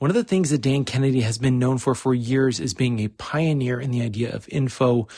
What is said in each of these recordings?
One of the things that Dan Kennedy has been known for years is being a pioneer in the idea of info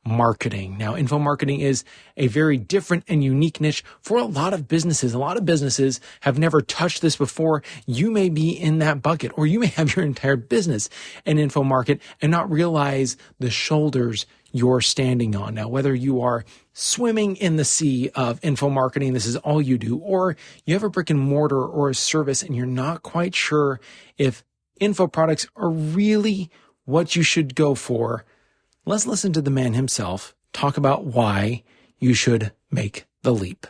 marketing. Now, info marketing is a very different and unique niche for a lot of businesses. A lot of businesses have never touched this before. You may be in that bucket, or you may have your entire business in info market and not realize the shoulders you're standing on. Now, whether you are swimming in the sea of info marketing, this is all you do, or you have a brick and mortar or a service and you're not quite sure if info products are really what you should go for, let's listen to the man himself talk about why you should make the leap.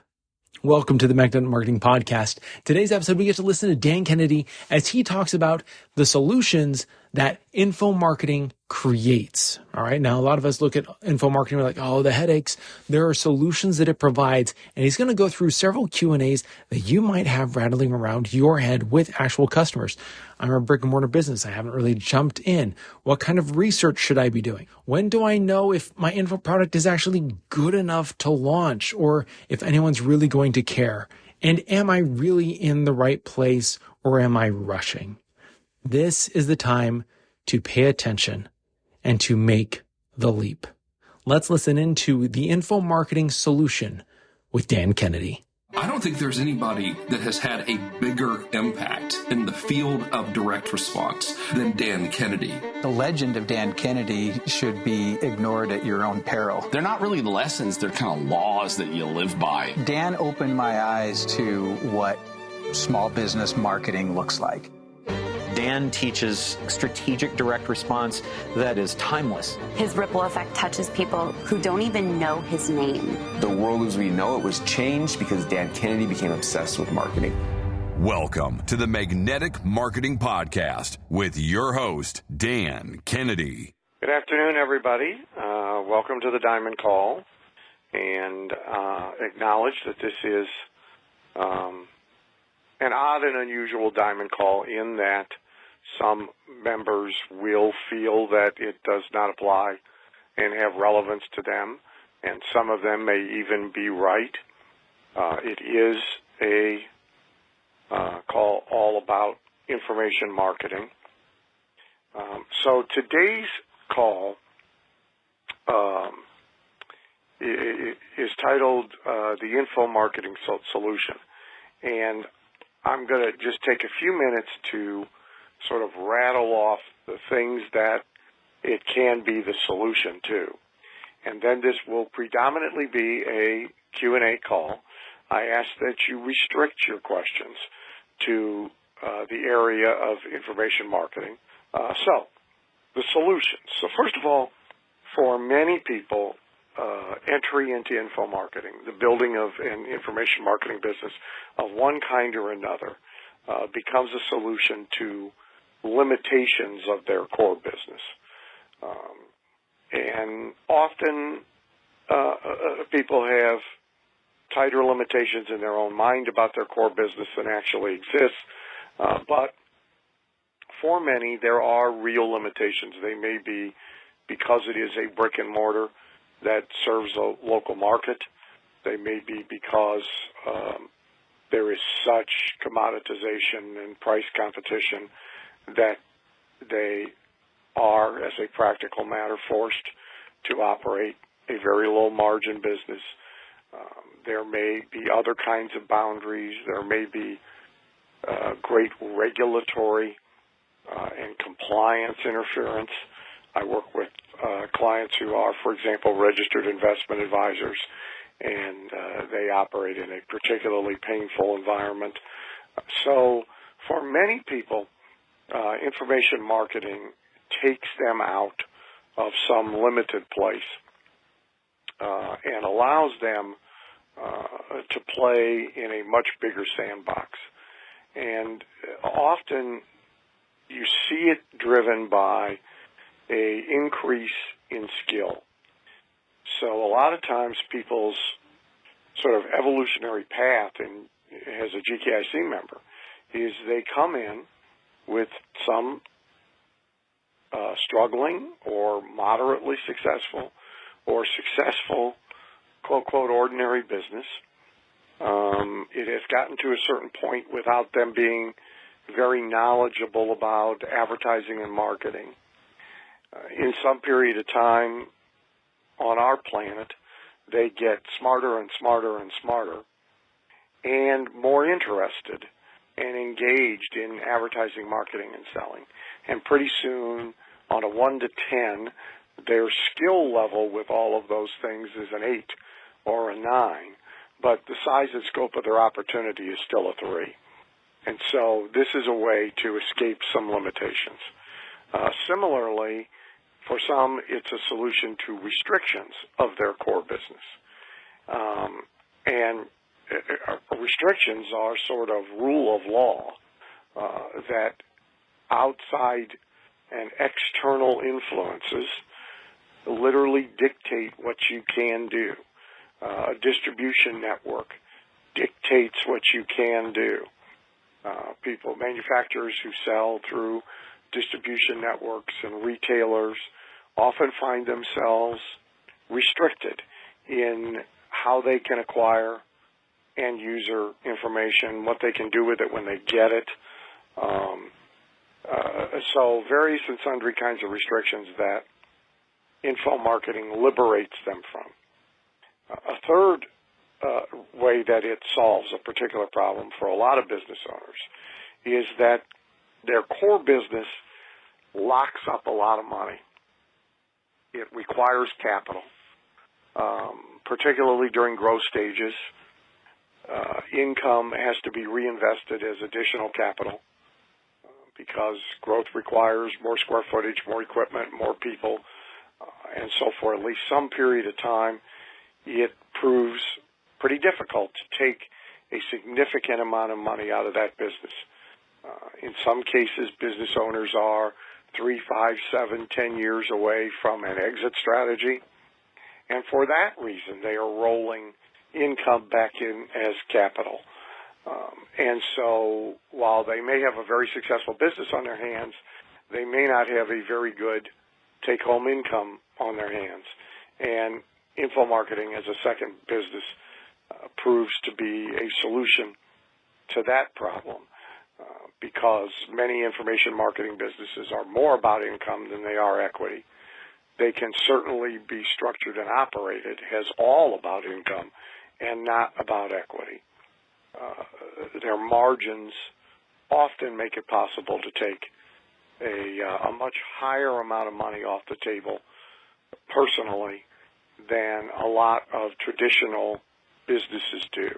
Welcome to the Magnetic Marketing Podcast. Today's episode, we get to listen to Dan Kennedy as he talks about the solutions that info marketing creates. All right. Now, a lot of us look at info marketing, we're like, oh, the headaches. There are solutions that it provides. And he's going to go through several Q&As that you might have rattling around your head with actual customers. I'm a brick and mortar business. I haven't really jumped in. What kind of research should I be doing? When do I know if my info product is actually good enough to launch or if anyone's really going to care? And am I really in the right place or am I rushing? This is the time to pay attention and to make the leap. Let's listen into the info marketing solution with Dan Kennedy. I don't think there's anybody that has had a bigger impact in the field of direct response than Dan Kennedy. The legend of Dan Kennedy should be ignored at your own peril. They're not really lessons, they're kind of laws that you live by. Dan opened my eyes to what small business marketing looks like. Dan teaches strategic direct response that is timeless. His ripple effect touches people who don't even know his name. The world as we know it was changed because Dan Kennedy became obsessed with marketing. Welcome to the Magnetic Marketing Podcast with your host, Dan Kennedy. Good afternoon, everybody. Welcome to the Diamond Call, and acknowledge that this is an odd and unusual Diamond Call in that some members will feel that it does not apply and have relevance to them, and some of them may even be right. It is a call all about information marketing. So today's call is titled The Info Marketing Solution, and I'm going to just take a few minutes to sort of rattle off the things that it can be the solution to. And then this will predominantly be a Q&A call. I ask that you restrict your questions to the area of information marketing. So, the solutions. So first of all, for many people, entry into info marketing, the building of an information marketing business of one kind or another, becomes a solution to limitations of their core business. And often people have tighter limitations in their own mind about their core business than actually exists. But for many, there are real limitations. They may be because it is a brick and mortar that serves a local market. They may be because there is such commoditization and price competition that they are, as a practical matter, forced to operate a very low margin business. There may be other kinds of boundaries. There may be great regulatory and compliance interference. I work with clients who are, for example, registered investment advisors, and they operate in a particularly painful environment. So for many people, information marketing takes them out of some limited place and allows them to play in a much bigger sandbox. And often you see it driven by a increase in skill. So a lot of times people's sort of evolutionary path as a GKIC member is they come in with some struggling or moderately successful or successful, quote, quote, ordinary business. It has gotten to a certain point without them being very knowledgeable about advertising and marketing. In some period of time on our planet, they get smarter and smarter and smarter and more interested and engaged in advertising, marketing, and selling. And pretty soon, on a 1 to 10, their skill level with all of those things is an 8 or a 9, but the size and scope of their opportunity is still a 3. And so this is a way to escape some limitations. Similarly, for some, it's a solution to restrictions of their core business. And restrictions are sort of rule of law that outside and external influences literally dictate what you can do. A distribution network dictates what you can do. Manufacturers who sell through distribution networks and retailers often find themselves restricted in how they can acquire end user information, what they can do with it when they get it. So various and sundry kinds of restrictions that info marketing liberates them from. A third way that it solves a particular problem for a lot of business owners is that their core business locks up a lot of money. It requires capital, particularly during growth stages. Income has to be reinvested as additional capital because growth requires more square footage, more equipment, more people, and so for at least some period of time, it proves pretty difficult to take a significant amount of money out of that business. In some cases, business owners are 3, 5, 7, 10 years away from an exit strategy, and for that reason, they are rolling income back in as capital. And so while they may have a very successful business on their hands, they may not have a very good take-home income on their hands. And info marketing as a second business proves to be a solution to that problem because many information marketing businesses are more about income than they are equity. They can certainly be structured and operated as all about income and not about equity. Their margins often make it possible to take a much higher amount of money off the table personally than a lot of traditional businesses do.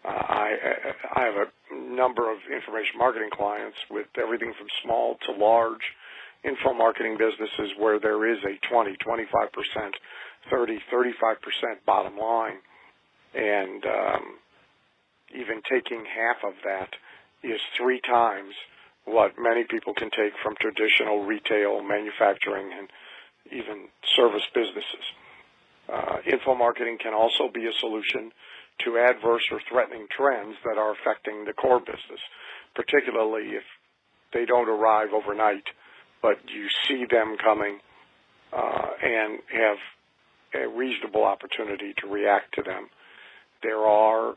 I have a number of information marketing clients with everything from small to large info marketing businesses where there is a 20, 25%, 30, 35% bottom line. And even taking half of that is 3 times what many people can take from traditional retail, manufacturing, and even service businesses. Info marketing can also be a solution to adverse or threatening trends that are affecting the core business, particularly if they don't arrive overnight, but you see them coming and have a reasonable opportunity to react to them. There are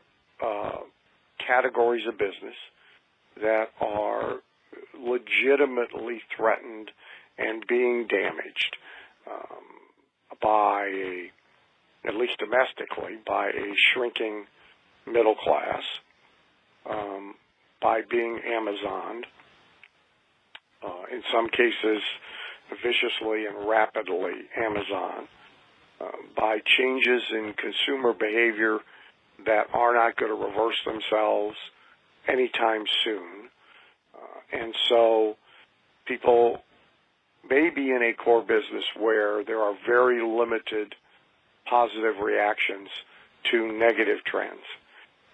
categories of business that are legitimately threatened and being damaged at least domestically, by a shrinking middle class, by being Amazoned, in some cases viciously and rapidly Amazon, by changes in consumer behavior that are not going to reverse themselves anytime soon. And so people may be in a core business where there are very limited positive reactions to negative trends.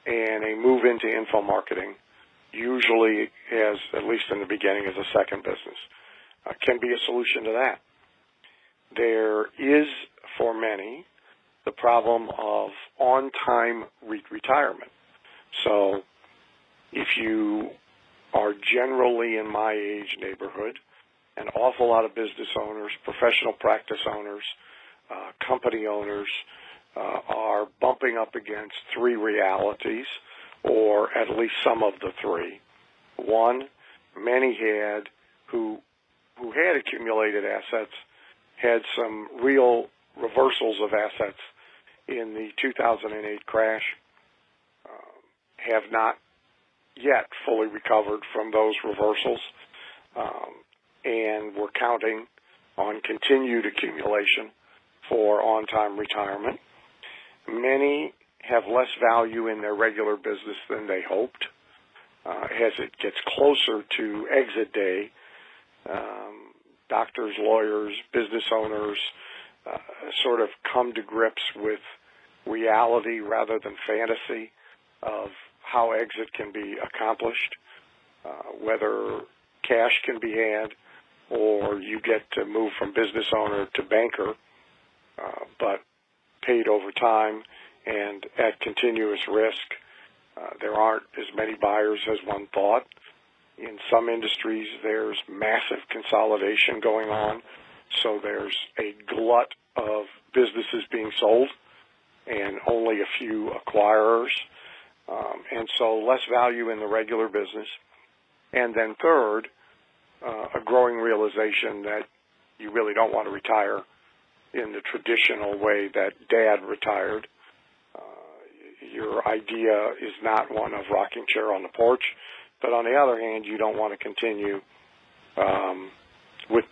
And a move into info marketing, usually as, at least in the beginning, as a second business, can be a solution to that. There is, for many, the problem of on-time retirement. So if you are generally in my age neighborhood, an awful lot of business owners, professional practice owners, company owners are bumping up against 3 realities, or at least some of the 3. One, many who had accumulated assets had some real reversals of assets in the 2008 crash, have not yet fully recovered from those reversals, and we're counting on continued accumulation for on-time retirement. Many have less value in their regular business than they hoped. As it gets closer to exit day, doctors, lawyers, business owners sort of come to grips with reality rather than fantasy of how exit can be accomplished, whether cash can be had or you get to move from business owner to banker, but paid over time and at continuous risk. There aren't as many buyers as one thought. In some industries, there's massive consolidation going on, so there's a glut of businesses being sold and only a few acquirers, and so less value in the regular business. And then third, a growing realization that you really don't want to retire in the traditional way that Dad retired. Your idea is not one of rocking chair on the porch, but on the other hand, you don't want to continue with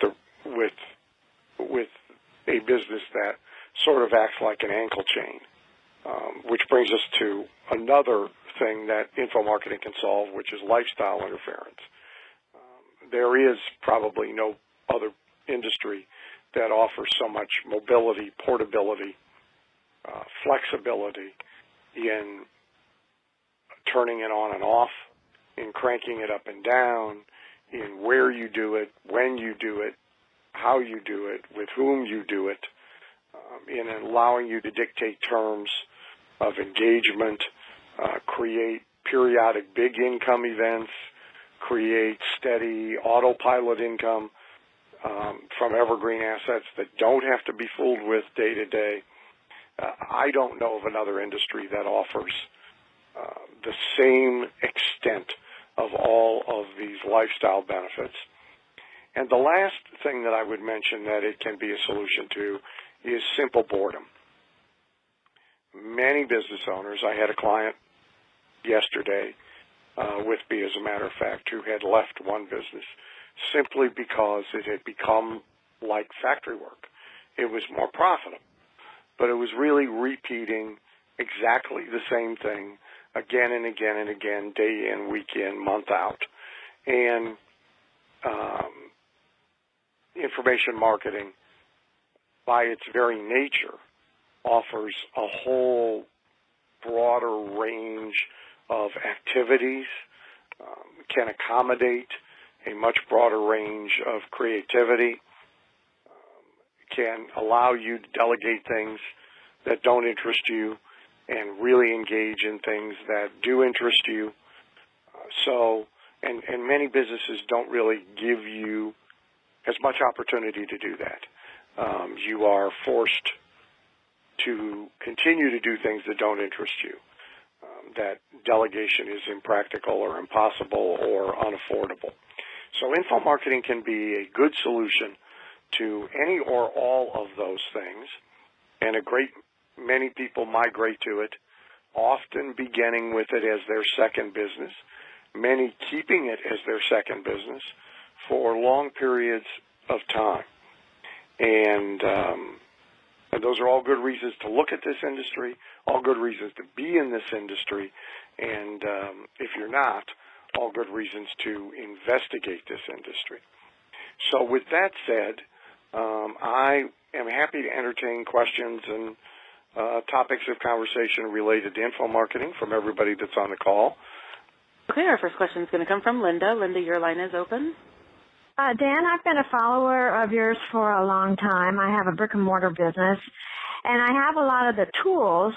a business that sort of acts like an ankle chain, which brings us to another thing that info marketing can solve, which is lifestyle interference. There is probably no other industry that offers so much mobility, portability, flexibility in turning it on and off, in cranking it up and down, in where you do it, when you do it, how you do it, with whom you do it, in allowing you to dictate terms of engagement, create periodic big income events, create steady autopilot income from evergreen assets that don't have to be fooled with day to day. I don't know of another industry that offers the same extent of all of these lifestyle benefits. And the last thing that I would mention that it can be a solution to is simple boredom. Many business owners, I had a client yesterday with me, as a matter of fact, who had left one business simply because it had become like factory work. It was more profitable, but it was really repeating exactly the same thing again and again and again, day in, week in, month out. And information marketing, by its very nature, offers a whole broader range of activities, can accommodate a much broader range of creativity, can allow you to delegate things that don't interest you and really engage in things that do interest you. And many businesses don't really give you as much opportunity to do that. You are forced to continue to do things that don't interest you. That delegation is impractical or impossible or unaffordable. So info marketing can be a good solution to any or all of those things, and many people migrate to it, often beginning with it as their second business, many keeping it as their second business for long periods of time. And those are all good reasons to look at this industry, all good reasons to be in this industry, and if you're not, all good reasons to investigate this industry. So with that said, I am happy to entertain questions and topics of conversation related to info marketing from everybody that's on the call. Okay, our first question is going to come from Linda. Linda, your line is open. Dan, I've been a follower of yours for a long time. I have a brick-and-mortar business, and I have a lot of the tools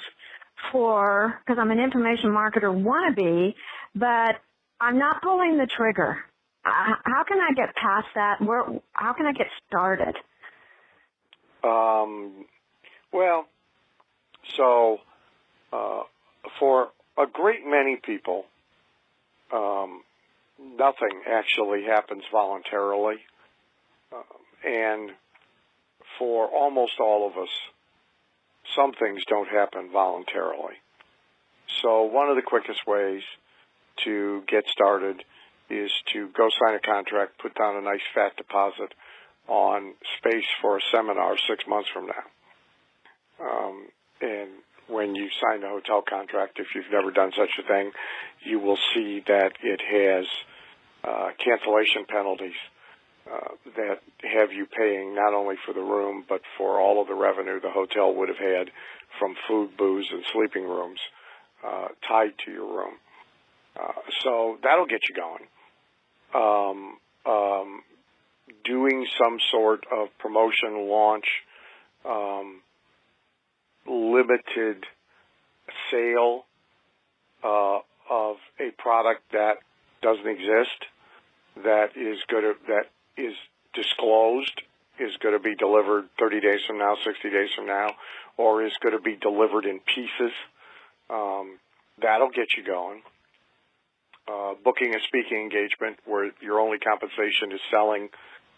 because I'm an information marketer wannabe, but I'm not pulling the trigger. How can I get past that? How can I get started? For a great many people, nothing actually happens voluntarily. And for almost all of us, some things don't happen voluntarily. So one of the quickest ways to get started is to go sign a contract, put down a nice fat deposit on space for a seminar 6 months from now. And when you sign the hotel contract, if you've never done such a thing, you will see that it has cancellation penalties that have you paying not only for the room, but for all of the revenue the hotel would have had from food, booze, and sleeping rooms tied to your room. So that'll get you going. Doing some sort of promotion, launch, limited sale of a product that doesn't exist, that is disclosed, is going to be delivered 30 days from now, 60 days from now, or is going to be delivered in pieces. That'll get you going. Booking a speaking engagement where your only compensation is selling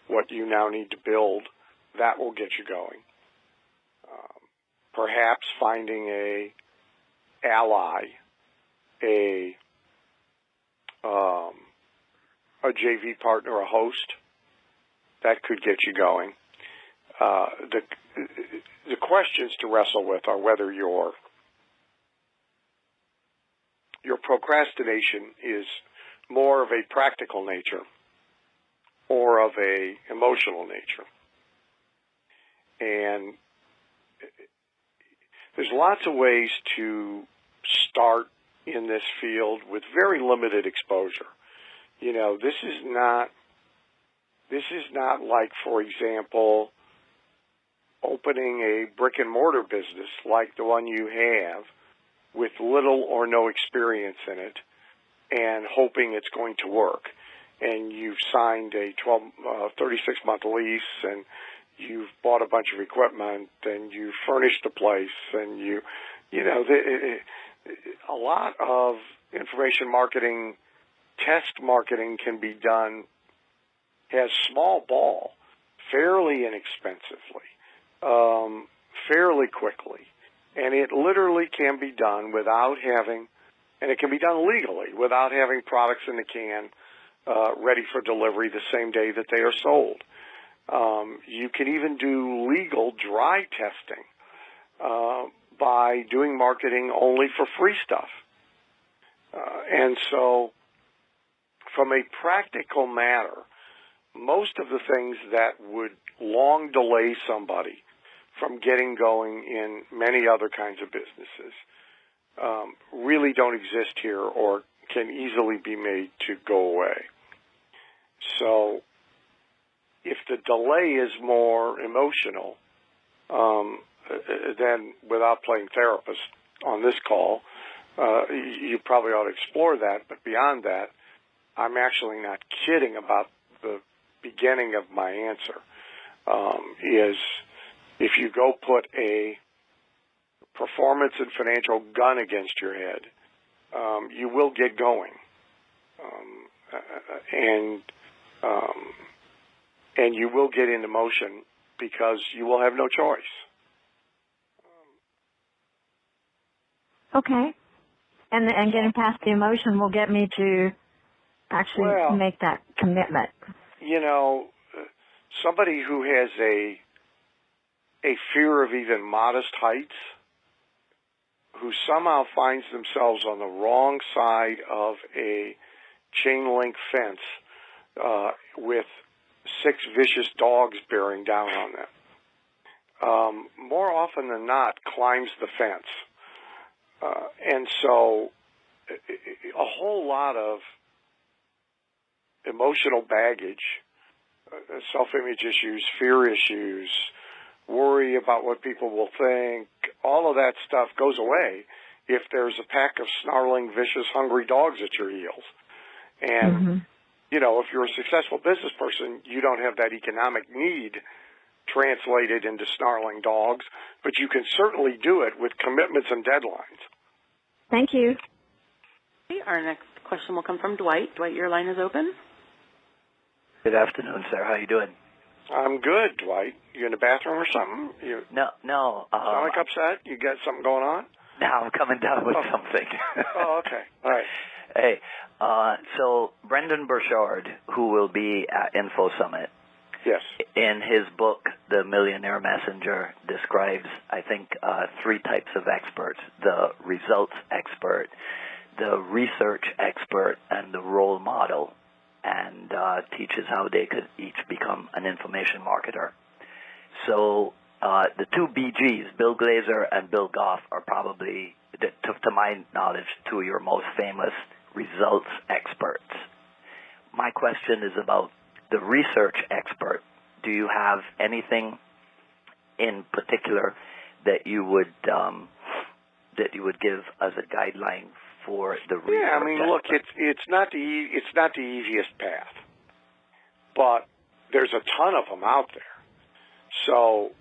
what you now need to build, that will get you going. Perhaps finding a ally, a JV partner, a host, that could get you going. The questions to wrestle with are whether your procrastination is more of a practical nature or of a emotional nature. And there's lots of ways to start in this field with very limited exposure. You know, this is not like, for example, opening a brick-and-mortar business like the one you have with little or no experience in it and hoping it's going to work. And you've signed a 36-month lease, and you've bought a bunch of equipment, and you've furnished the place, and a lot of information marketing, test marketing can be done as small ball, fairly inexpensively, fairly quickly. And it literally can be done without having, and it can be done legally, without having products in the can ready for delivery the same day that they are sold. You can even do legal dry testing by doing marketing only for free stuff. And so from a practical matter, most of the things that would long delay somebody from getting going in many other kinds of businesses really don't exist here or can easily be made to go away. So if the delay is more emotional, then without playing therapist on this call, you probably ought to explore that. But beyond that, I'm actually not kidding about the beginning of my answer, is if you go put a performance and financial gun against your head, you will get going. And you will get into motion because you will have no choice. Okay. And getting past the emotion will get me to actually make that commitment. You know, somebody who has a fear of even modest heights, who somehow finds themselves on the wrong side of a chain link fence with 6 vicious dogs bearing down on them, more often than not climbs the fence. And so a whole lot of emotional baggage, self-image issues, fear issues, worry about what people will think, all of that stuff goes away if there's a pack of snarling, vicious, hungry dogs at your heels. And, you know, if you're a successful business person, you don't have that economic need translated into snarling dogs, but you can certainly do it with commitments and deadlines. Thank you. Our next Question will come from Dwight. Dwight, your line is open. Good afternoon, sir. How you doing? I'm good, Dwight. You in the bathroom or something? No. Sound like upset? You got something going on? No, I'm coming down with something. Oh, okay. All right. Hey, so Brendan Burchard, who will be at Info Summit, yes, in his book, The Millionaire Messenger, describes, I think, 3 types of experts: the results expert, the research expert, and the role model, and teaches how they could each become an information marketer. So the 2 BGs, Bill Glazer and Bill Goff, are probably, to my knowledge, 2 of your most famous results experts. My question is about the research expert. Do you have anything in particular that you would give as a guideline for the research? Yeah, I mean, look, it's not the easiest path, but there's a ton of them out there. So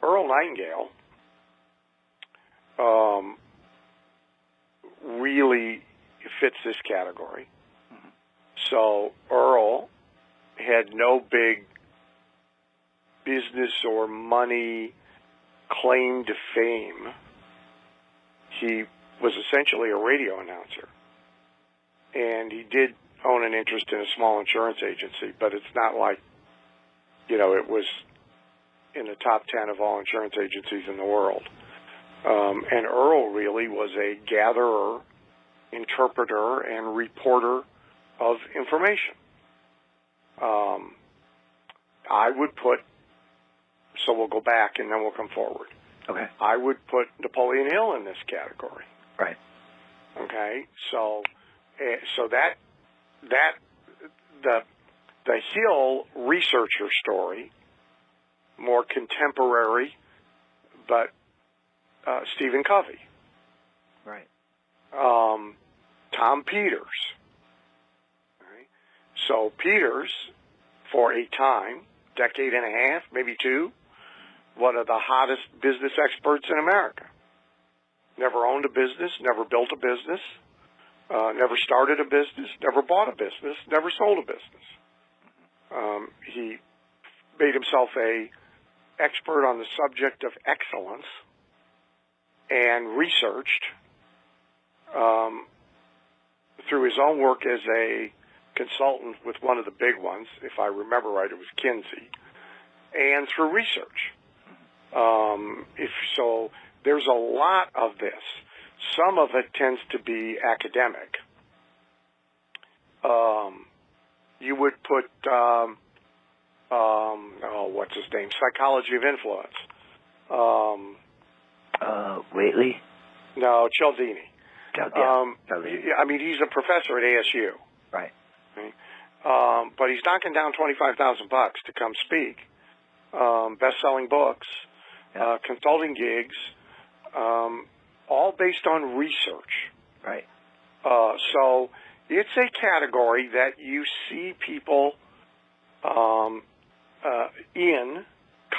Earl Nightingale really fits this category. Mm-hmm. So Earl had no big business or money claim to fame. He was essentially a radio announcer. And he did own an interest in a small insurance agency, but it's not like, it was in the top 10 of all insurance agencies in the world. And Earl really was a gatherer, interpreter, and reporter of information. I would put, so we'll go back and then we'll come forward. Okay. I would put Napoleon Hill in this category. Right. Okay. So that the Hill researcher story, more contemporary, but Stephen Covey. Right. Tom Peters. Right. So Peters, for a time, decade and a half, maybe 2, one of the hottest business experts in America. Never owned a business, never built a business, never started a business, never bought a business, never sold a business. He made himself a expert on the subject of excellence and researched through his own work as a consultant with one of the big ones, if I remember right, it was Kinsey, and through research. There's a lot of this. Some of it tends to be academic. You would put, what's his name? Psychology of Influence. Whately? No, Cialdini. Cialdini. I mean, he's a professor at ASU. Right. But he's knocking down $25,000 to come speak. Best-selling books, consulting gigs, all based on research. Right. So it's a category that you see people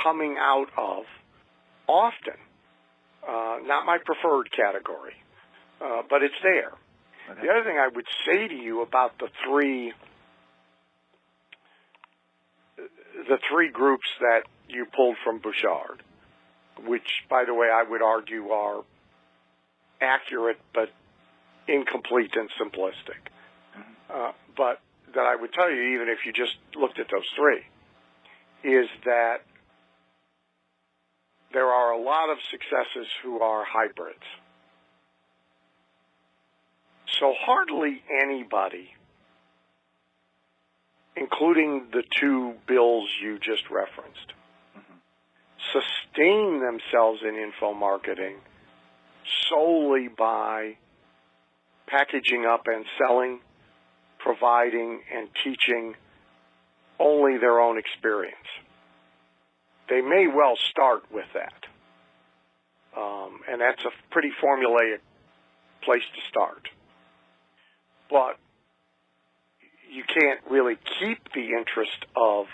coming out of often. Not my preferred category, but it's there. Okay. The other thing I would say to you about the three groups that you pulled from Burchard, which, by the way, I would argue are accurate but incomplete and simplistic. Mm-hmm. But that I would tell you, even if you just looked at those 3, is that there are a lot of successes who are hybrids. So hardly anybody, including the 2 bills you just referenced, sustain themselves in info marketing solely by packaging up and selling, providing, and teaching only their own experience. They may well start with that. And that's a pretty formulaic place to start. But you can't really keep the interest of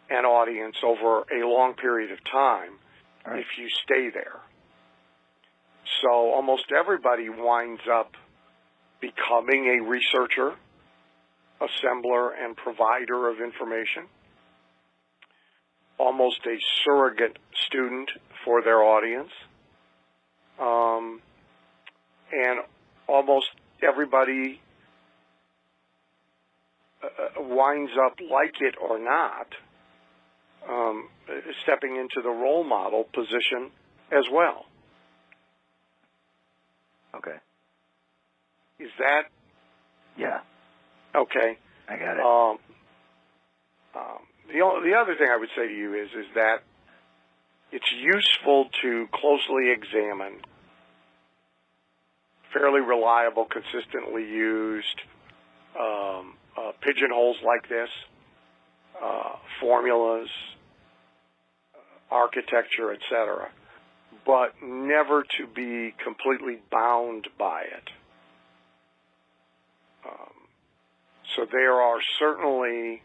an audience over a long period of time if you stay there. So almost everybody winds up becoming a researcher, assembler, and provider of information, almost a surrogate student for their audience, and almost everybody winds up, like it or not, stepping into the role model position as well. Okay. Is that? Yeah. Okay. I got it. The other thing I would say to you is that it's useful to closely examine fairly reliable, consistently used pigeonholes like this, formulas, architecture, etc., but never to be completely bound by it. So there are certainly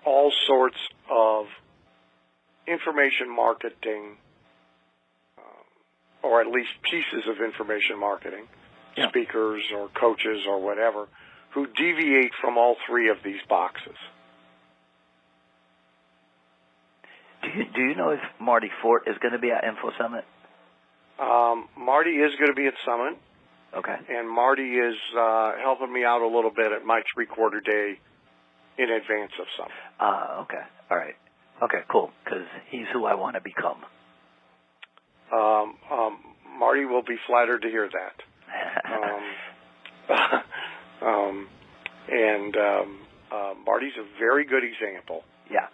all sorts of information marketing, or at least pieces of information marketing, speakers or coaches or whatever, who deviate from all three of these boxes. Do you know if Marty Fort is going to be at Info Summit? Marty is going to be at Summit. Okay. And Marty is helping me out a little bit at my 3/4 day in advance of Summit. Okay. All right. Okay, cool, because he's who I want to become. Marty will be flattered to hear that. Marty's a very good example. Yeah.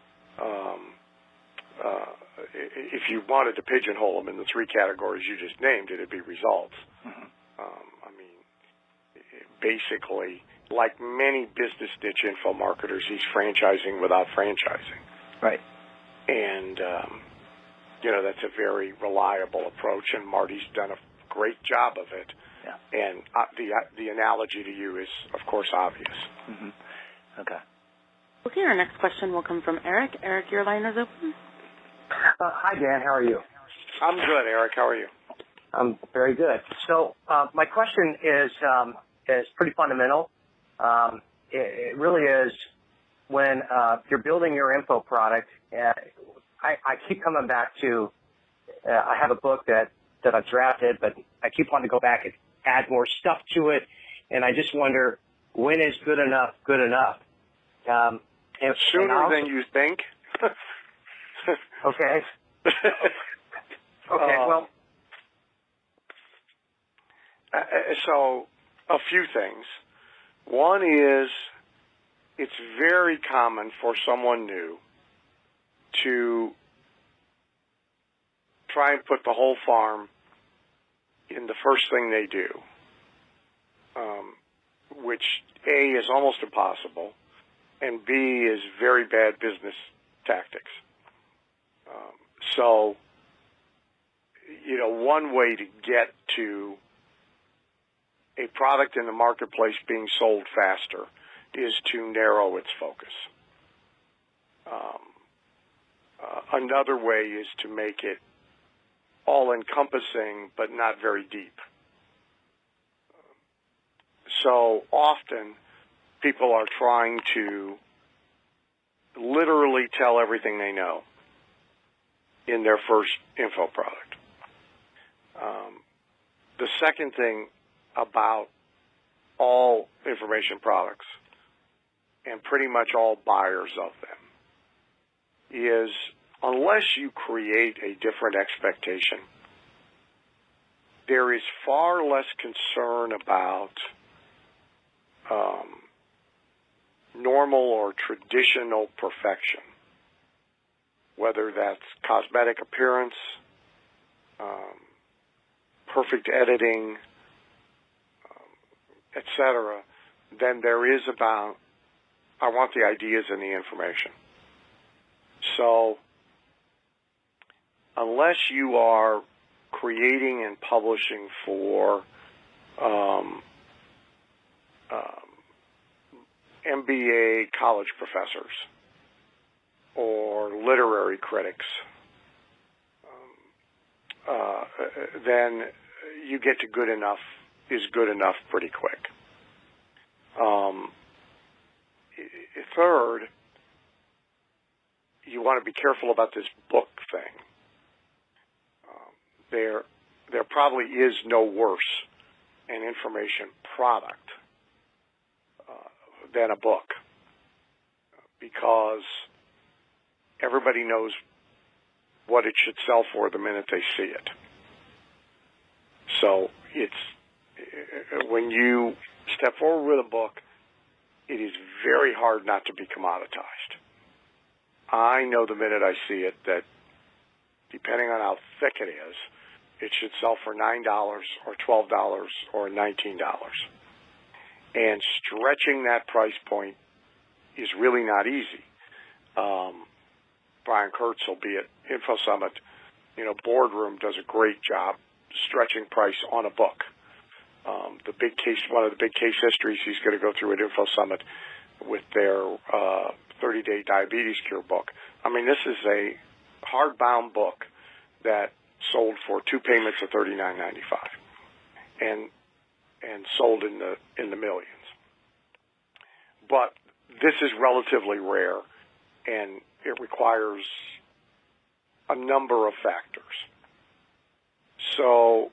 If you wanted to pigeonhole him in the three categories you just named, it'd be results. Mm-hmm. Basically, like many business niche info marketers, he's franchising without franchising. Right. And, that's a very reliable approach, and Marty's done a great job of it. Yeah. And the analogy to you is, of course, obvious. Mm-hmm. Okay. Okay, our next question will come from Eric. Eric, your line is open. Hi, Dan. How are you? I'm good, Eric. How are you? I'm very good. So my question is pretty fundamental. It really is when you're building your info product. I keep coming back to I have a book that I've drafted, but I keep wanting to go back and add more stuff to it, and I just wonder, when is good enough good enough? Sooner than you think. Okay. Okay, well. So, a few things. One is, it's very common for someone new to try and put the whole farm in the first thing they do, which A, is almost impossible, and B, is very bad business tactics. So, one way to get to a product in the marketplace being sold faster is to narrow its focus. Another way is to make it all-encompassing but not very deep. So often people are trying to literally tell everything they know in their first info product. The second thing about all information products and pretty much all buyers of them is, unless you create a different expectation, there is far less concern about normal or traditional perfection, whether that's cosmetic appearance, perfect editing, etc., than there is about, I want the ideas and the information. So, unless you are creating and publishing for MBA college professors or literary critics, then you get to good enough is good enough pretty quick. Third, you want to be careful about this book thing. There probably is no worse an information product than a book, because everybody knows what it should sell for the minute they see it. So when you step forward with a book, it is very hard not to be commoditized. I know the minute I see it that, depending on how thick it is, it should sell for $9 or $12 or $19. And stretching that price point is really not easy. Brian Kurtz will be at Info Summit. Boardroom does a great job stretching price on a book. One of the big case histories he's going to go through at Info Summit with their 30-day diabetes cure book. I mean, this is a hardbound book that sold for 2 payments of $39.95, and sold in the millions. But this is relatively rare, and it requires a number of factors. So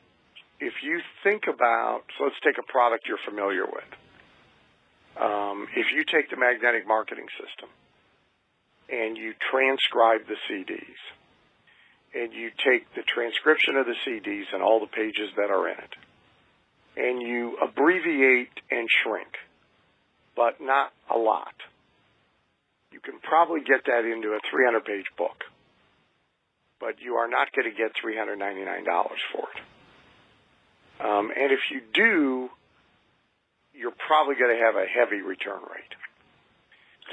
if you think about, let's take a product you're familiar with. If you take the magnetic marketing system and you transcribe the CDs, and you take the transcription of the CDs and all the pages that are in it, and you abbreviate and shrink, but not a lot, you can probably get that into a 300-page book, but you are not going to get $399 for it. And if you do, you're probably going to have a heavy return rate.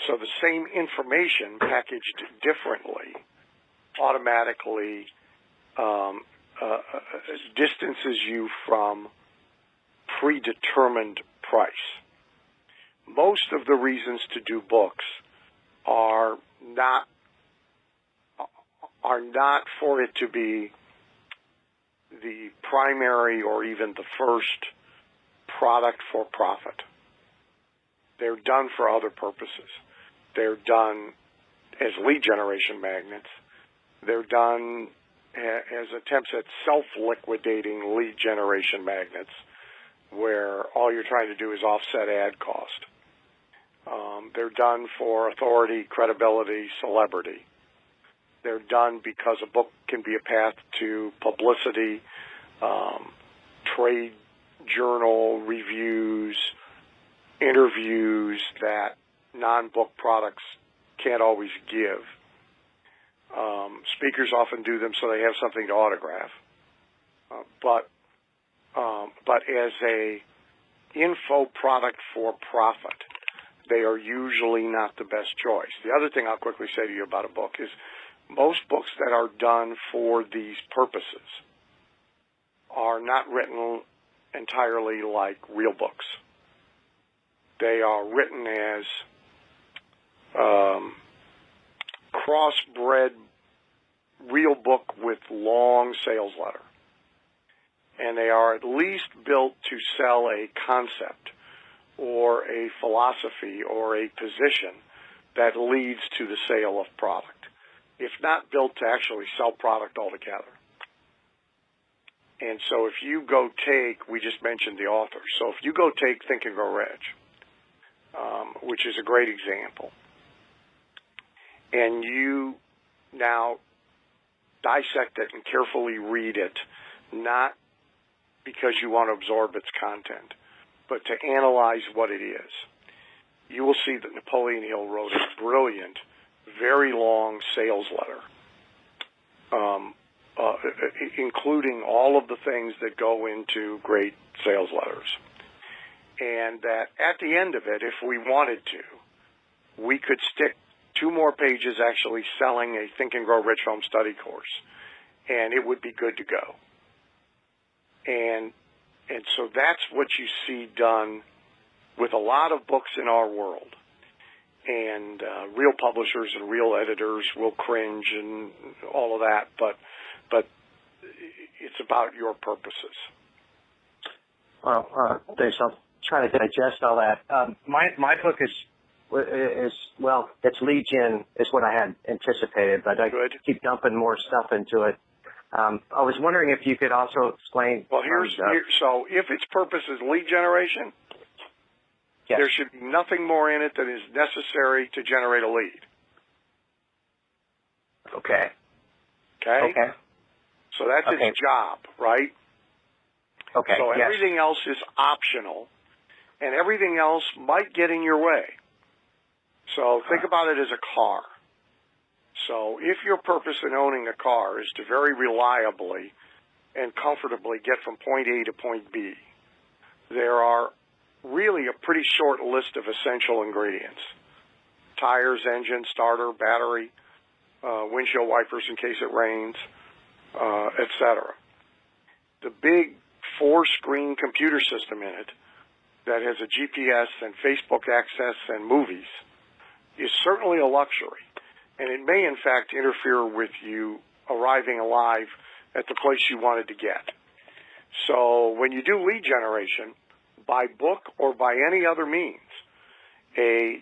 So the same information packaged differently automatically distances you from predetermined price. Most of the reasons to do books are not for it to be the primary or even the first product for profit. They're done for other purposes. They're done as lead generation magnets. They're done as attempts at self-liquidating lead generation magnets, where all you're trying to do is offset ad cost. They're done for authority, credibility, celebrity. They're done because a book can be a path to publicity, trade journal reviews, interviews that non-book products can't always give. Speakers often do them so they have something to autograph. But as a info product for profit, they are usually not the best choice. The other thing I'll quickly say to you about a book is most books that are done for these purposes are not written entirely like real books. They are written as crossbred real book with long sales letter. And they are at least built to sell a concept or a philosophy or a position that leads to the sale of product, if not built to actually sell product altogether. And so if you go take, we just mentioned the author, so if you go take Think and Grow Rich, which is a great example, and you now dissect it and carefully read it, not because you want to absorb its content, but to analyze what it is, you will see that Napoleon Hill wrote a brilliant, very long sales letter, including all of the things that go into great sales letters. And that at the end of it, if we wanted to, we could stick 2 more pages actually selling a Think and Grow Rich home study course, and it would be good to go. And so that's what you see done with a lot of books in our world. And real publishers and real editors will cringe and all of that, but it's about your purposes. Thanks. I'll try to digest all that. My book is well, it's lead gen is what I had anticipated, but I keep dumping more stuff into it. I was wondering if you could also explain. Well, so if its purpose is lead generation, there should be nothing more in it that is necessary to generate a lead. Okay. So that's its job, right? Okay. So everything else is optional, and everything else might get in your way. So think about it as a car. So if your purpose in owning a car is to very reliably and comfortably get from point A to point B, there are really a pretty short list of essential ingredients: tires, engine, starter, battery, windshield wipers in case it rains, etc. The big 4-screen computer system in it that has a GPS and Facebook access and movies is certainly a luxury, and it may in fact interfere with you arriving alive at the place you wanted to get. So when you do lead generation, by book or by any other means, a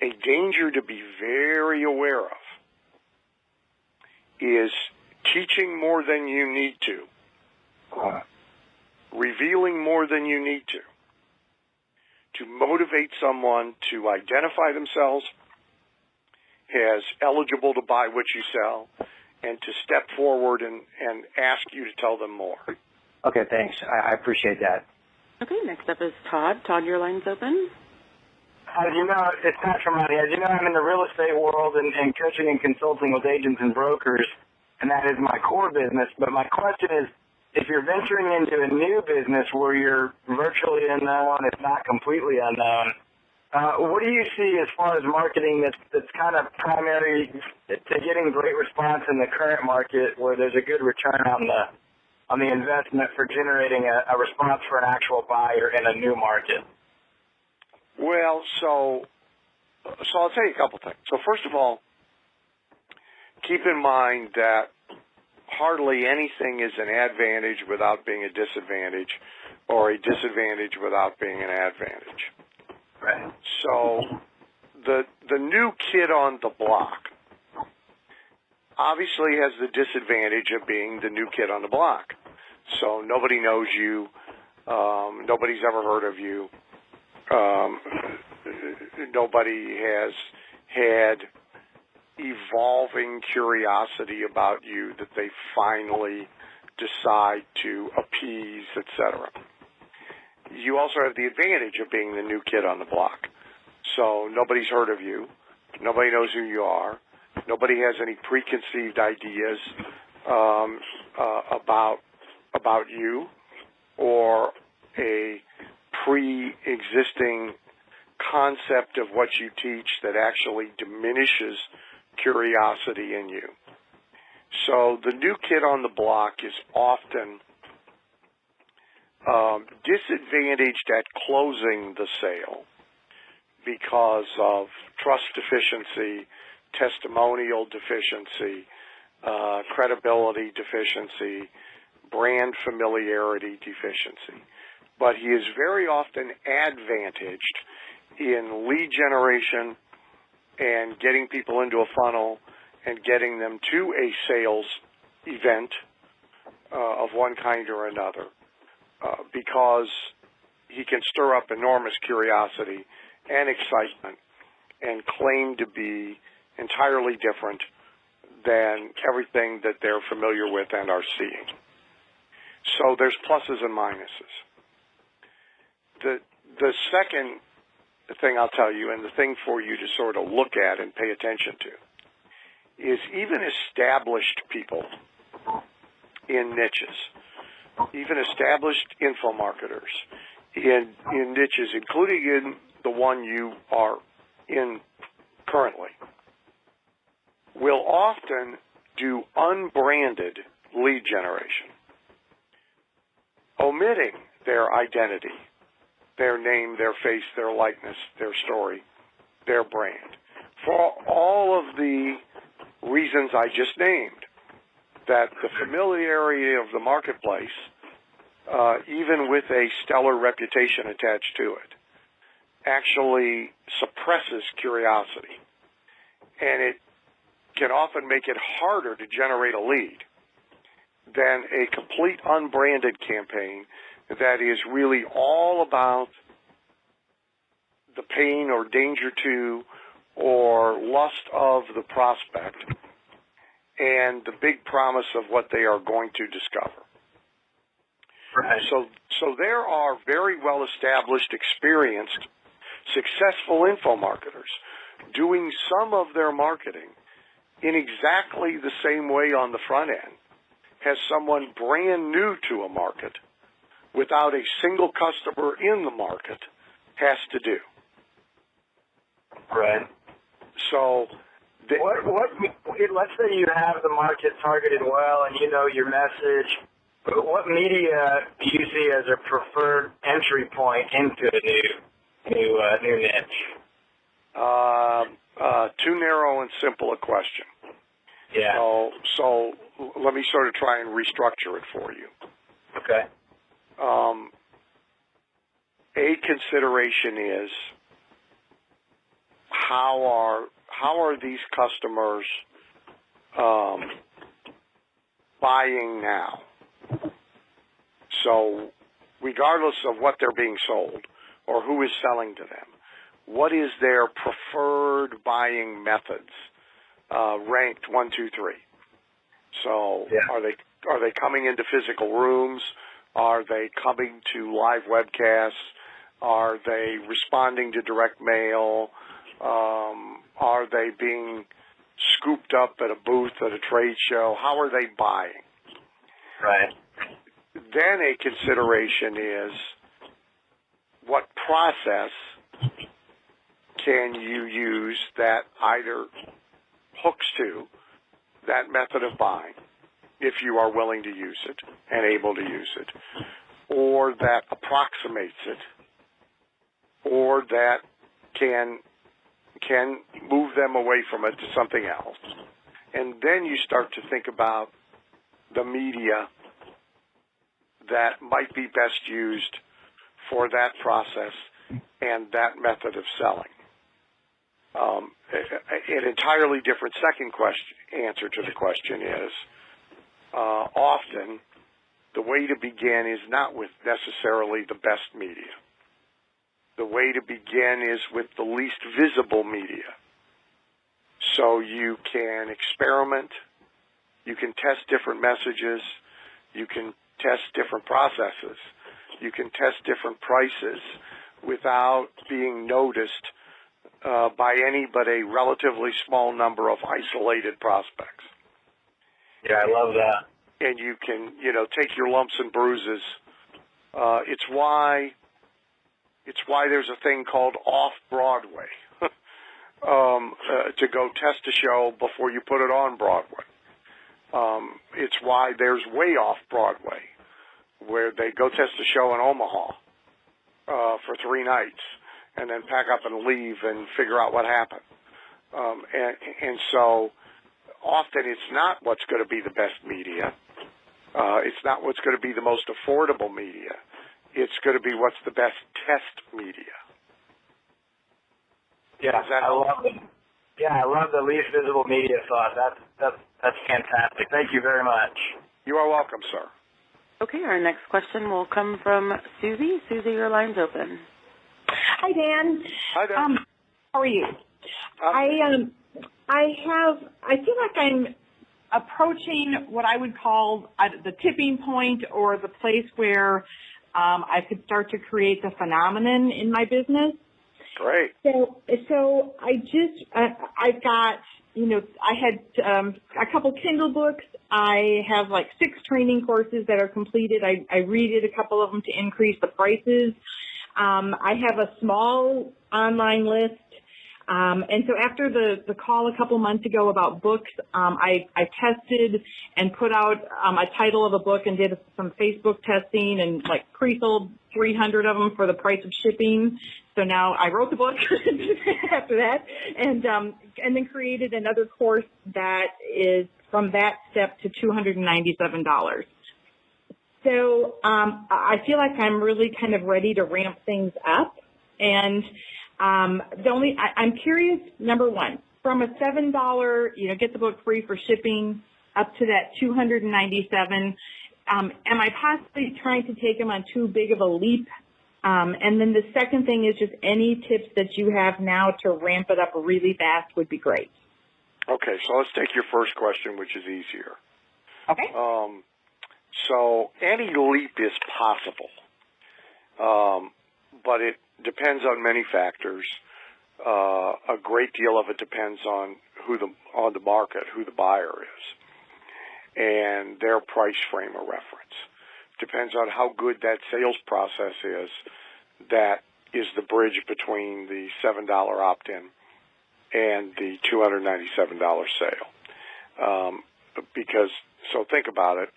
danger to be very aware of is teaching more than you need to, revealing more than you need to motivate someone to identify themselves as eligible to buy what you sell, and to step forward and ask you to tell them more. Okay, thanks. I appreciate that. Okay, next up is Todd. Todd, your line's open. As you know, it's not from money. As you know, I'm in the real estate world and coaching and consulting with agents and brokers, and that is my core business. But my question is, if you're venturing into a new business where you're virtually unknown, if not completely unknown, what do you see as far as marketing that's kind of primary to getting great response in the current market, where there's a good return on the investment for generating a response for an actual buyer in a new market? Well, so I'll tell you a couple things. So first of all, keep in mind that hardly anything is an advantage without being a disadvantage, or a disadvantage without being an advantage. Right. So the new kid on the block obviously has the disadvantage of being the new kid on the block. So nobody knows you, nobody's ever heard of you, nobody has had evolving curiosity about you that they finally decide to appease, etc. You also have the advantage of being the new kid on the block. So nobody's heard of you, nobody knows who you are, nobody has any preconceived ideas about you, or a pre-existing concept of what you teach that actually diminishes curiosity in you. So the new kid on the block is often disadvantaged at closing the sale because of trust deficiency, testimonial deficiency, credibility deficiency, brand familiarity deficiency. But he is very often advantaged in lead generation and getting people into a funnel and getting them to a sales event of one kind or another, because he can stir up enormous curiosity and excitement and claim to be entirely different than everything that they're familiar with and are seeing. So there's pluses and minuses. The second thing I'll tell you, and the thing for you to sort of look at and pay attention to, is even established people in niches, even established info marketers in niches, including in the one you are in currently, will often do unbranded lead generation, omitting their identity, their name, their face, their likeness, their story, their brand, for all of the reasons I just named, that the familiarity of the marketplace even with a stellar reputation attached to it, actually suppresses curiosity. And it can often make it harder to generate a lead than a complete unbranded campaign that is really all about the pain or danger to or lust of the prospect and the big promise of what they are going to discover. Right. So there are very well-established, experienced, successful info marketers doing some of their marketing in exactly the same way on the front end as someone brand new to a market without a single customer in the market has to do. Right. So, let's say you have the market targeted well and you know your message. What media do you see as a preferred entry point into a new niche? Too narrow and simple a question. Yeah. So let me sort of try and restructure it for you. Okay. A consideration is how are these customers buying now? So regardless of what they're being sold or who is selling to them, what is their preferred buying methods? Ranked 1, 2, 3. So yeah. Are they coming into physical rooms? Are they coming to live webcasts? Are they responding to direct mail? Are they being scooped up at a booth at a trade show? How are they buying? Right. Then a consideration is what process can you use that either hooks to that method of buying, if you are willing to use it and able to use it, or that approximates it, or that can move them away from it to something else. And then you start to think about the media that might be best used for that process and that method of selling. An entirely different second answer to the question is often the way to begin is not with necessarily the best media. The way to begin is with the least visible media. So you can experiment, you can test different messages, you can test different processes, you can test different prices without being noticed by any but a relatively small number of isolated prospects. Yeah, I love that. And you can, take your lumps and bruises. It's why there's a thing called off-Broadway, to go test a show before you put it on Broadway. It's why there's way off-Broadway, where they go test a show in Omaha for 3 nights, and then pack up and leave and figure out what happened. And so often it's not what's going to be the best media. It's not what's going to be the most affordable media. It's going to be what's the best test media. Yeah, I love the least visible media thought. That's fantastic. Thank you very much. You are welcome, sir. Okay, our next question will come from Susie. Susie, your line's open. Hi, Dan. Hi there. How are you? I feel like I'm approaching what I would call the tipping point, or the place where I could start to create the phenomenon in my business. Great. So I've got, I had a couple Kindle books. I have like 6 training courses that are completed. I redid a couple of them to increase the prices. I have a small online list. And so after the call a couple months ago about books, I tested and put out a title of a book and did some Facebook testing and pre-sold 300 of them for the price of shipping. So now I wrote the book after that, and then created another course that is from that step to $297. So I feel like I'm really kind of ready to ramp things up. And I'm curious, number one, from a $7, get the book free for shipping up to that $297, am I possibly trying to take them on too big of a leap? And then the second thing is just any tips that you have now to ramp it up really fast would be great. Okay, so let's take your first question, which is easier. Okay. So any leap is possible, but it depends on many factors. A great deal of it depends on on the market, who the buyer is, and their price frame of reference. Depends on how good that sales process is. That is the bridge between the $7 opt-in and the $297 sale. So think about it.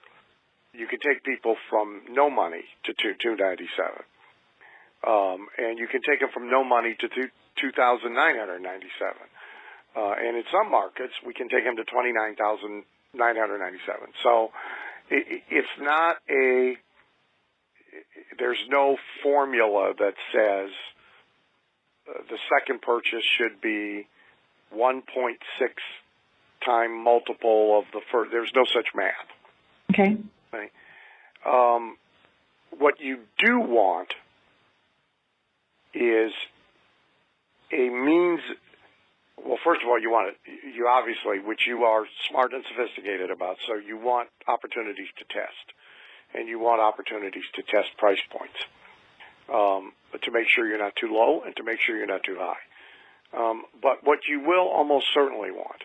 You can take people from no money to $297, and you can take them from no money to $2,997. And in some markets, we can take them to $29,997. So it's not there's no formula that says the second purchase should be 1.6 time multiple of the first. There's no such math. Okay. Right? What you do want is a means. Well, first of all, you obviously, which you are smart and sophisticated about, so you want opportunities to test, and you want opportunities to test price points, but to make sure you're not too low and to make sure you're not too high. But what you will almost certainly want,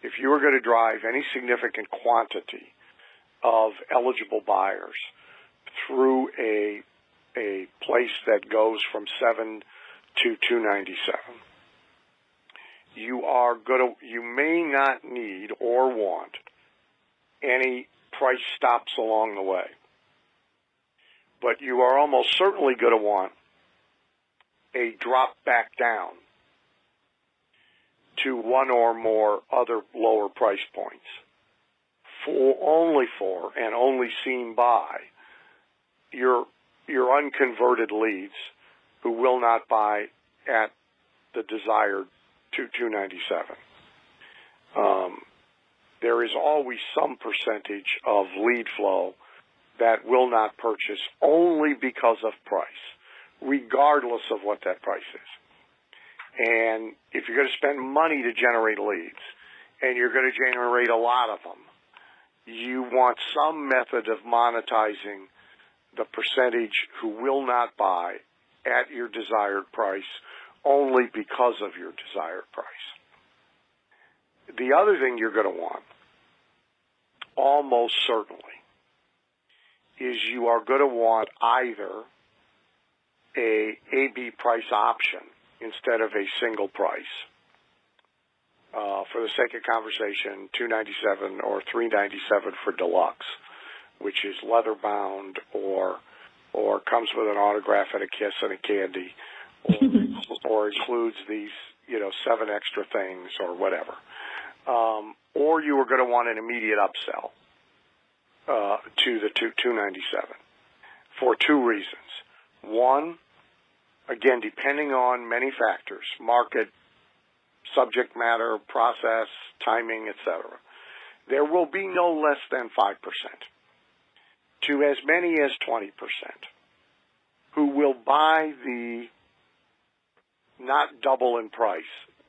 if you are going to drive any significant quantity of eligible buyers through a place that goes from 7 to 297, you may not need or want any price stops along the way, but you are almost certainly going to want a drop back down to one or more other lower price points and only seen by your unconverted leads who will not buy at the desired $297. There is always some percentage of lead flow that will not purchase only because of price, regardless of what that price is. And if you're going to spend money to generate leads, and you're going to generate a lot of them, you want some method of monetizing the percentage who will not buy at your desired price only because of your desired price. The other thing you're going to want, almost certainly, is you are going to want either a AB price option instead of a single price. For the sake of conversation, $297 or $397 for deluxe, which is leather bound or comes with an autograph and a kiss and a candy, or includes these 7 extra things or whatever. Or you are going to want an immediate upsell to the $297 for 2 reasons. One, again, depending on many factors, market, subject matter, process, timing, etc., there will be no less than 5% to as many as 20% who will buy the not double in price,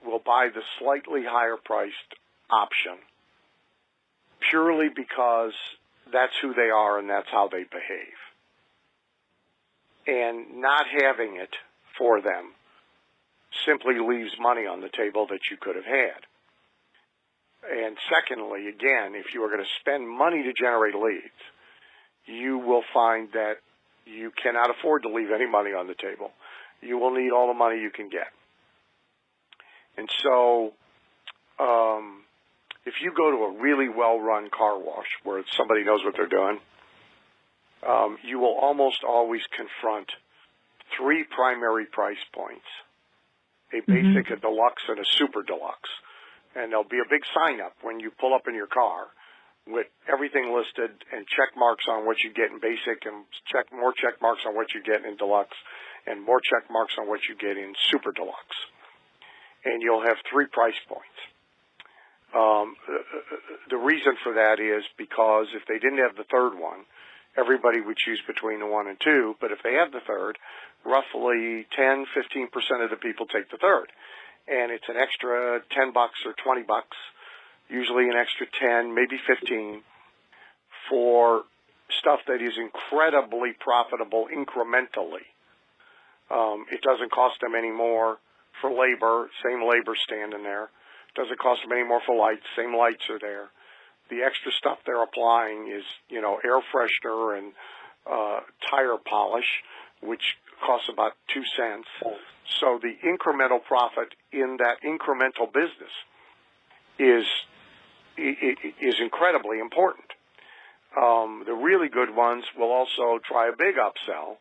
will buy the slightly higher priced option purely because that's who they are and that's how they behave. And not having it for them simply leaves money on the table that you could have had. And secondly, again, if you are going to spend money to generate leads, you will find that you cannot afford to leave any money on the table. You will need all the money you can get. And so, if you go to a really well-run car wash where somebody knows what they're doing, you will almost always confront 3 primary price points, a basic, a deluxe, and a super deluxe. And there'll be a big sign up when you pull up in your car with everything listed and check marks on what you get in basic and more check marks on what you get in deluxe and more check marks on what you get in super deluxe. And you'll have 3 price points. The reason for that is because if they didn't have the third one, everybody would choose between the 1 and 2. But if they have the third, roughly 10, 15% of the people take the third. And it's an extra $10 or $20, usually an extra 10, maybe 15, for stuff that is incredibly profitable incrementally. It doesn't cost them any more for labor, same labor standing there. Doesn't cost them any more for lights, same lights are there. The extra stuff they're applying is, air freshener and tire polish, which costs about 2 cents. So the incremental profit in that incremental business is incredibly important. The really good ones will also try a big upsell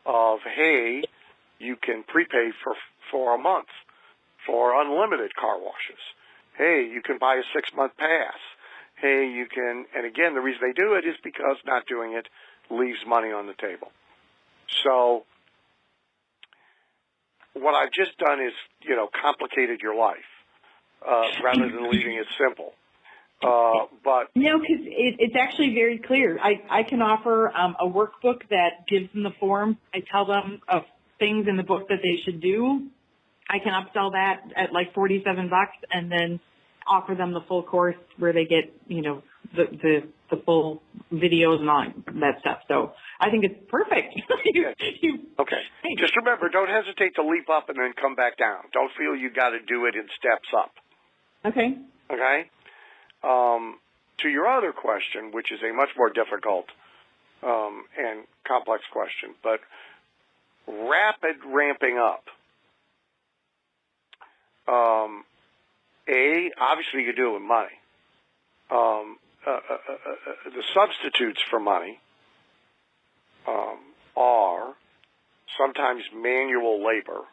of, hey, you can prepay for a month for unlimited car washes. Hey, you can buy a 6-month pass. Hey, you can, and again, the reason they do it is because not doing it leaves money on the table. So what I've just done is, complicated your life rather than leaving it simple. But no, because it's actually very clear. I can offer a workbook that gives them the form. I tell them of things in the book that they should do. I can upsell that at like $47 and then offer them the full course where they get, the full videos and all that stuff. So I think it's perfect. Okay. Just remember, don't hesitate to leap up and then come back down. Don't feel you got to do it in steps up. Okay. Okay? To your other question, which is a much more difficult and complex question, but rapid ramping up. Obviously you do it with money. The substitutes for money are sometimes manual labor,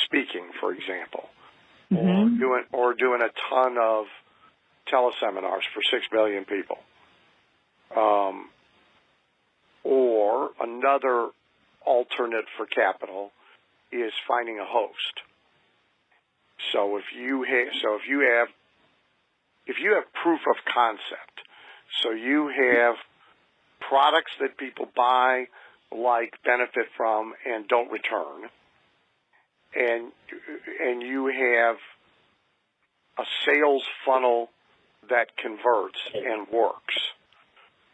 speaking, for example, or doing a ton of teleseminars for 6 million people. Or another alternate for capital is finding a host. So if you have proof of concept, so you have products that people buy, like, benefit from, and don't return, and you have a sales funnel that converts and works,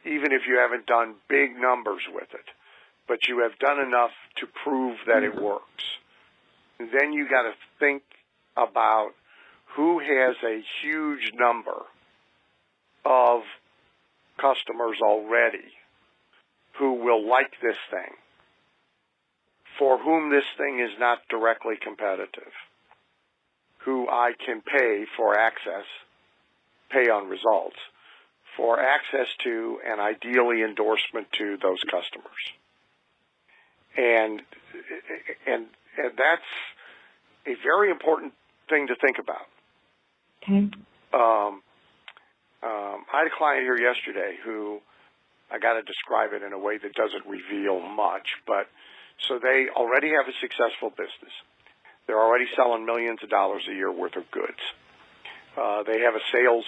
even if you haven't done big numbers with it, but you have done enough to prove that it works. Then you got to think about who has a huge number of customers already who will like this thing, for whom this thing is not directly competitive, who I can pay for access, pay on results, for access to and ideally endorsement to those customers. And that's a very important thing to think about. Okay. I had a client here yesterday who, I got to describe it in a way that doesn't reveal much, but so they already have a successful business. They're already selling millions of dollars a year worth of goods. They have a sales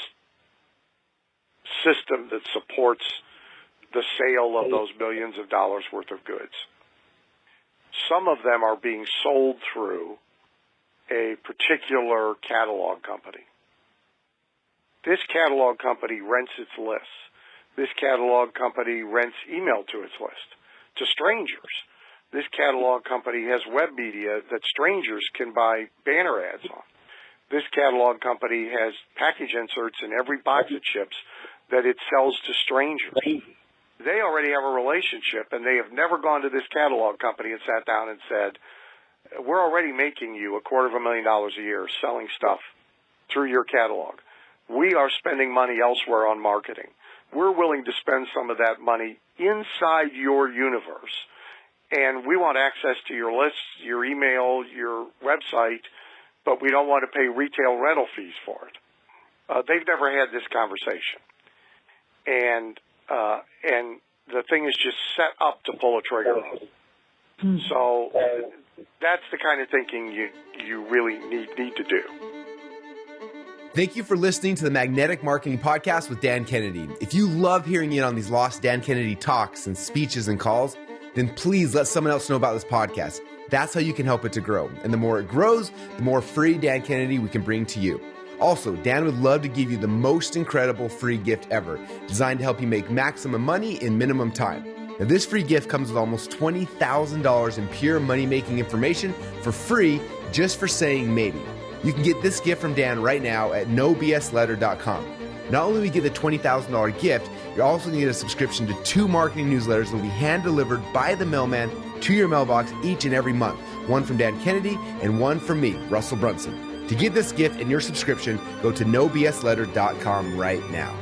system that supports the sale of those millions of dollars worth of goods. Some of them are being sold through a particular catalog company. This catalog company rents its lists. This catalog company rents email to its list to strangers. This catalog company has web media that strangers can buy banner ads on. This catalog company has package inserts in every box of chips that it sells to strangers. They already have a relationship, and they have never gone to this catalog company and sat down and said, we're already making you $250,000 a year selling stuff through your catalog. We are spending money elsewhere on marketing. We're willing to spend some of that money inside your universe, and we want access to your lists, your email, your website, but we don't want to pay retail rental fees for it. they've never had this conversation. And the thing is just set up to pull a trigger. So that's the kind of thinking you really need to do. Thank you for listening to the Magnetic Marketing Podcast with Dan Kennedy. If you love hearing in on these lost Dan Kennedy talks and speeches and calls, then please let someone else know about this podcast. That's how you can help it to grow. And the more it grows, the more free Dan Kennedy we can bring to you. Also, Dan would love to give you the most incredible free gift ever, designed to help you make maximum money in minimum time. Now, this free gift comes with almost $20,000 in pure money-making information for free just for saying maybe. You can get this gift from Dan right now at nobsletter.com. Not only will you get the $20,000 gift, you're also going to get a subscription to 2 marketing newsletters that will be hand-delivered by the mailman to your mailbox each and every month. One from Dan Kennedy and one from me, Russell Brunson. To get this gift and your subscription, go to nobsletter.com right now.